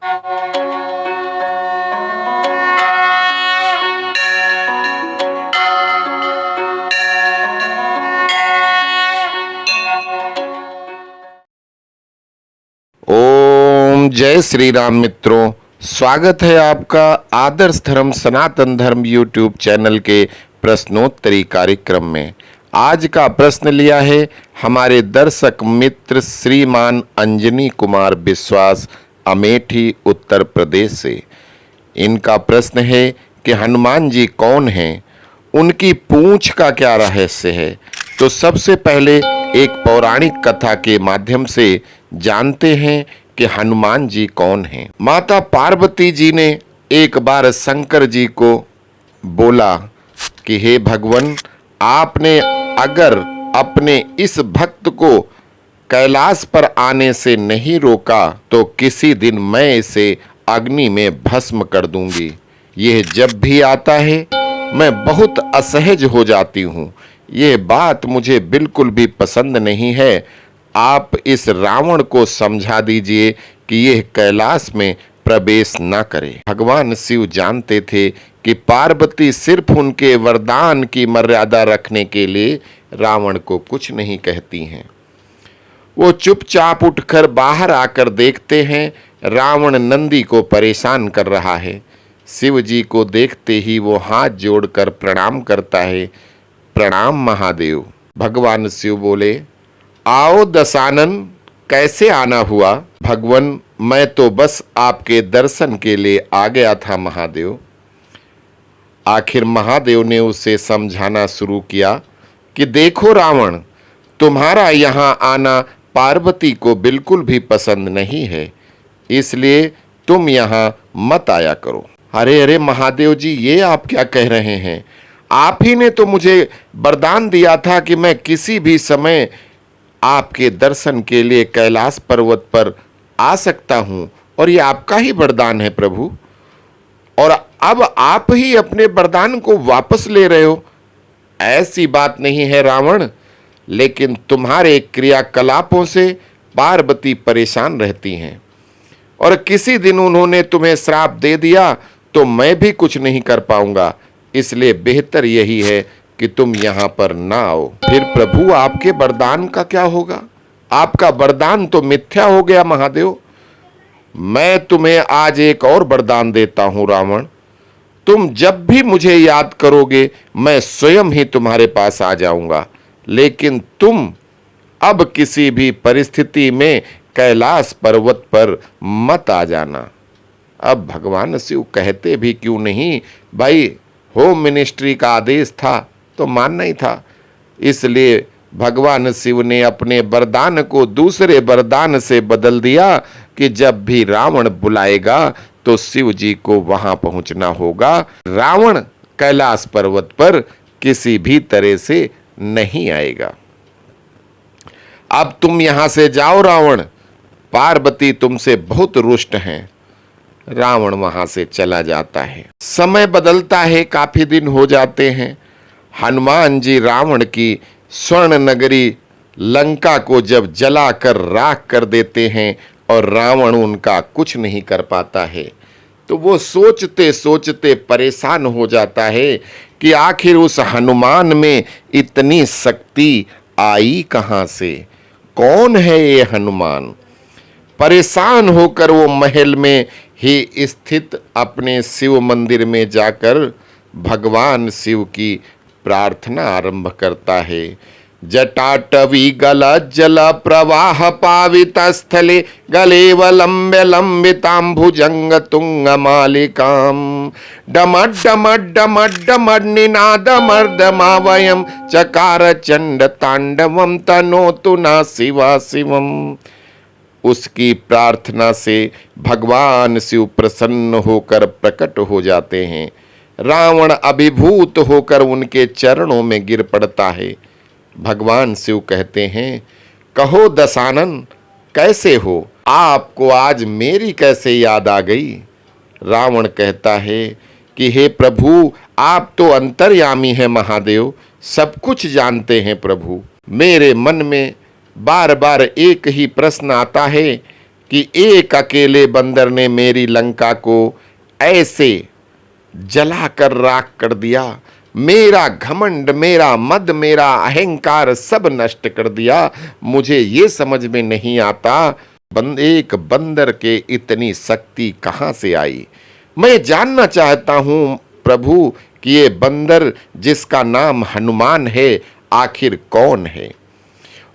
ओम जय श्री राम मित्रों, स्वागत है आपका आदर्श धर्म सनातन धर्म यूट्यूब चैनल के प्रश्नोत्तरी कार्यक्रम में। आज का प्रश्न लिया है हमारे दर्शक मित्र श्रीमान अंजनी कुमार विश्वास, अमेठी उत्तर प्रदेश से। इनका प्रश्न है कि हनुमान जी कौन हैं, उनकी पूंछ का क्या रहस्य है। तो सबसे पहले एक पौराणिक कथा के माध्यम से जानते हैं कि हनुमान जी कौन हैं। माता पार्वती जी ने एक बार शंकर जी को बोला कि हे भगवान, आपने अगर अपने इस भक्त को कैलाश पर आने से नहीं रोका तो किसी दिन मैं इसे अग्नि में भस्म कर दूंगी। यह जब भी आता है मैं बहुत असहज हो जाती हूँ। यह बात मुझे बिल्कुल भी पसंद नहीं है। आप इस रावण को समझा दीजिए कि यह कैलाश में प्रवेश न करे। भगवान शिव जानते थे कि पार्वती सिर्फ उनके वरदान की मर्यादा रखने के लिए रावण को कुछ नहीं कहती हैं। वो चुपचाप उठकर बाहर आकर देखते हैं रावण नंदी को परेशान कर रहा है। शिव जी को देखते ही वो हाथ जोड़कर प्रणाम करता है। प्रणाम महादेव। भगवान शिव बोले, आओ दशानन, कैसे आना हुआ। भगवान, मैं तो बस आपके दर्शन के लिए आ गया था महादेव। आखिर महादेव ने उसे समझाना शुरू किया कि देखो रावण, तुम्हारा यहाँ आना पार्वती को बिल्कुल भी पसंद नहीं है, इसलिए तुम यहाँ मत आया करो। अरे अरे महादेव जी, ये आप क्या कह रहे हैं? आप ही ने तो मुझे वरदान दिया था कि मैं किसी भी समय आपके दर्शन के लिए कैलाश पर्वत पर आ सकता हूं, और ये आपका ही वरदान है प्रभु। और अब आप ही अपने वरदान को वापस ले रहे हो। ऐसी बात नहीं है रावण, लेकिन तुम्हारे क्रियाकलापों से पार्वती परेशान रहती हैं, और किसी दिन उन्होंने तुम्हें श्राप दे दिया तो मैं भी कुछ नहीं कर पाऊंगा। इसलिए बेहतर यही है कि तुम यहाँ पर ना आओ। फिर प्रभु, आपके वरदान का क्या होगा? आपका वरदान तो मिथ्या हो गया महादेव। मैं तुम्हें आज एक और वरदान देता हूं रावण। तुम जब भी मुझे याद करोगे मैं स्वयं ही तुम्हारे पास आ जाऊंगा, लेकिन तुम अब किसी भी परिस्थिति में कैलाश पर्वत पर मत आ जाना। अब भगवान शिव कहते भी क्यों नहीं भाई, होम मिनिस्ट्री का आदेश था तो मानना ही था। इसलिए भगवान शिव ने अपने वरदान को दूसरे वरदान से बदल दिया कि जब भी रावण बुलाएगा तो शिव जी को वहां पहुंचना होगा। रावण कैलाश पर्वत पर किसी भी तरह से नहीं आएगा। अब तुम यहां से जाओ रावण, पार्वती तुमसे बहुत रुष्ट हैं। रावण वहां से चला जाता है। समय बदलता है, काफी दिन हो जाते हैं। हनुमान जी रावण की स्वर्ण नगरी लंका को जब जलाकर राख कर देते हैं और रावण उनका कुछ नहीं कर पाता है, तो वो सोचते सोचते परेशान हो जाता है कि आखिर उस हनुमान में इतनी शक्ति आई कहां से? कौन है ये हनुमान? परेशान होकर वो महल में ही स्थित अपने शिव मंदिर में जाकर भगवान शिव की प्रार्थना आरंभ करता है। जटाटवी गल जल प्रवाह पावित स्थले गलेवलंब्य लंबितांभुजंग तुंग मालिकाम डमड डमड डमड डमड निनाद मर्दमावयम चकार चंड तांडवम तनोतु न शिवा शिवम। उसकी प्रार्थना से भगवान शिव प्रसन्न होकर प्रकट हो जाते हैं। रावण अभिभूत होकर उनके चरणों में गिर पड़ता है। भगवान शिव कहते हैं, कहो दशानन, कैसे हो? आपको आज मेरी कैसे याद आ गई? रावण कहता है कि हे प्रभु, आप तो अंतर्यामी हैं महादेव, सब कुछ जानते हैं प्रभु। मेरे मन में बार बार एक ही प्रश्न आता है कि एक अकेले बंदर ने मेरी लंका को ऐसे जलाकर राख कर दिया। मेरा घमंड, मेरा मद, मेरा अहंकार सब नष्ट कर दिया। मुझे ये समझ में नहीं आता एक बंदर के इतनी शक्ति कहां से आई। मैं जानना चाहता हूं प्रभु कि ये बंदर जिसका नाम हनुमान है आखिर कौन है।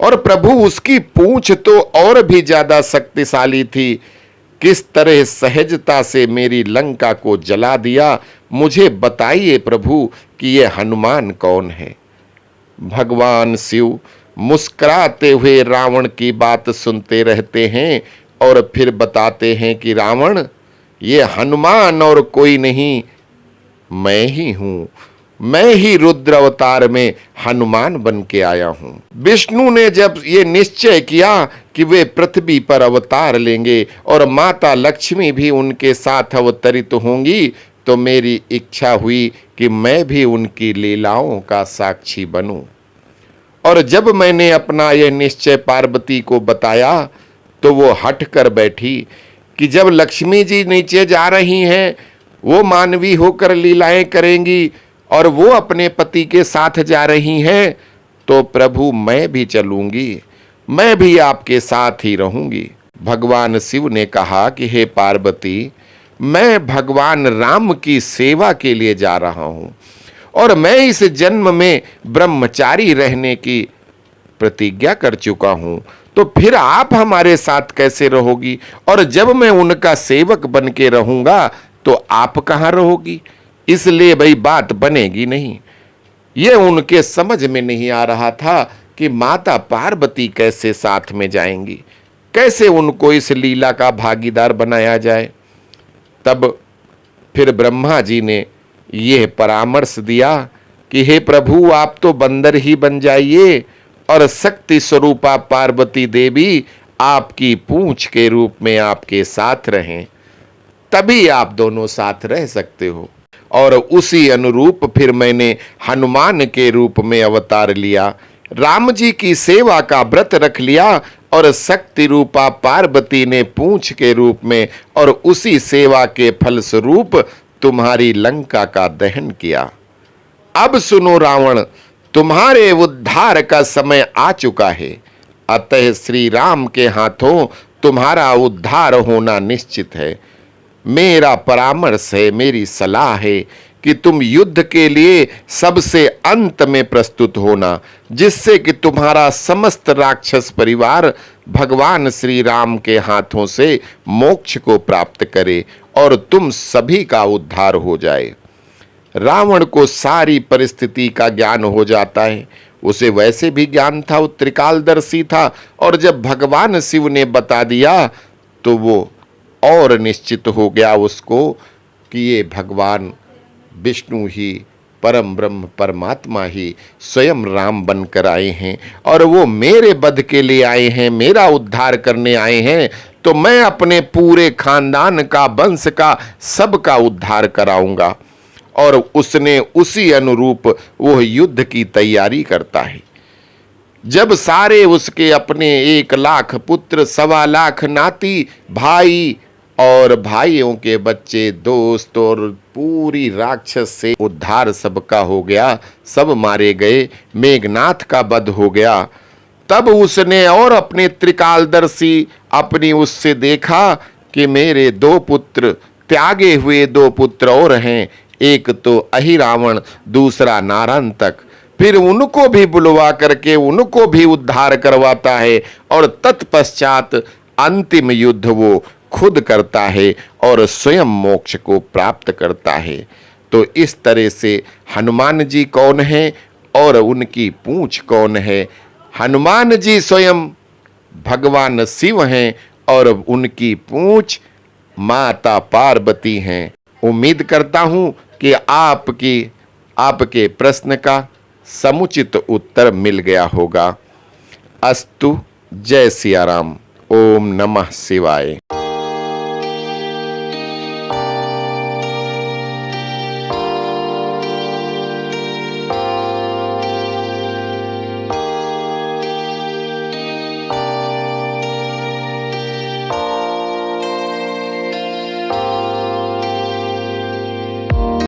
और प्रभु उसकी पूंछ तो और भी ज्यादा शक्तिशाली थी। किस तरह सहजता से मेरी लंका को जला दिया। मुझे बताइए प्रभु कि ये हनुमान कौन है। भगवान शिव मुस्कुराते हुए रावण की बात सुनते रहते हैं और फिर बताते हैं कि रावण, ये हनुमान और कोई नहीं, मैं ही हूं। मैं ही रुद्र अवतार में हनुमान बन के आया हूं। विष्णु ने जब ये निश्चय किया कि वे पृथ्वी पर अवतार लेंगे और माता लक्ष्मी भी उनके साथ अवतरित होंगी, तो मेरी इच्छा हुई कि मैं भी उनकी लीलाओं का साक्षी बनूं। और जब मैंने अपना यह निश्चय पार्वती को बताया तो वो हट कर बैठी कि जब लक्ष्मी जी नीचे जा रही हैं, वो मानवी होकर लीलाएं करेंगी और वो अपने पति के साथ जा रही हैं, तो प्रभु मैं भी चलूंगी, मैं भी आपके साथ ही रहूंगी। भगवान शिव ने कहा कि हे पार्वती, मैं भगवान राम की सेवा के लिए जा रहा हूं और मैं इस जन्म में ब्रह्मचारी रहने की प्रतिज्ञा कर चुका हूं, तो फिर आप हमारे साथ कैसे रहोगी। और जब मैं उनका सेवक बन के रहूंगा तो आप कहां रहोगी। इसलिए भाई बात बनेगी नहीं। ये उनके समझ में नहीं आ रहा था कि माता पार्वती कैसे साथ में जाएंगी, कैसे उनको इस लीला का भागीदार बनाया जाए। तब फिर ब्रह्मा जी ने यह परामर्श दिया कि हे प्रभु, आप तो बंदर ही बन जाइए और शक्ति स्वरूपा पार्वती देवी आपकी पूंछ के रूप में आपके साथ रहें, तभी आप दोनों साथ रह सकते हो। और उसी अनुरूप फिर मैंने हनुमान के रूप में अवतार लिया, राम जी की सेवा का व्रत रख लिया और शक्ति रूपा पार्वती ने पूंछ के रूप में और उसी सेवा के फलस्वरूप तुम्हारी लंका का दहन किया। अब सुनो रावण, तुम्हारे उद्धार का समय आ चुका है। अतः श्री राम के हाथों तुम्हारा उद्धार होना निश्चित है। मेरा परामर्श है, मेरी सलाह है कि तुम युद्ध के लिए सबसे अंत में प्रस्तुत होना, जिससे कि तुम्हारा समस्त राक्षस परिवार भगवान श्री राम के हाथों से मोक्ष को प्राप्त करे और तुम सभी का उद्धार हो जाए। रावण को सारी परिस्थिति का ज्ञान हो जाता है, उसे वैसे भी ज्ञान था, वो त्रिकालदर्शी था। और जब भगवान शिव ने बता दिया तो वो और निश्चित हो गया उसको कि ये भगवान विष्णु ही, परम ब्रह्म परमात्मा ही स्वयं राम बनकर आए हैं और वो मेरे वध के लिए आए हैं, मेरा उद्धार करने आए हैं। तो मैं अपने पूरे खानदान का, वंश का, सबका उद्धार कराऊंगा। और उसने उसी अनुरूप वो युद्ध की तैयारी करता है। जब सारे उसके अपने 1 लाख पुत्र, 1.25 लाख नाती, भाई और भाइयों के बच्चे, दोस्त और पूरी राक्षस से उद्धार सबका हो गया, सब मारे गए, मेघनाथ का वध हो गया, तब उसने और अपने त्रिकालदर्शी अपनी उससे देखा कि मेरे 2 पुत्र, त्यागे हुए 2 पुत्र और हैं, एक तो अहिरावण, दूसरा नारांतक। फिर उनको भी बुलवा करके उनको भी उद्धार करवाता है और तत्पश्चात अंतिम युद्ध वो खुद करता है और स्वयं मोक्ष को प्राप्त करता है। तो इस तरह से हनुमान जी कौन है और उनकी पूंछ कौन है। हनुमान जी स्वयं भगवान शिव हैं और उनकी पूंछ माता पार्वती हैं। उम्मीद करता हूं कि आपके प्रश्न का समुचित उत्तर मिल गया होगा। अस्तु। जय सिया राम। ओम नमः शिवाय।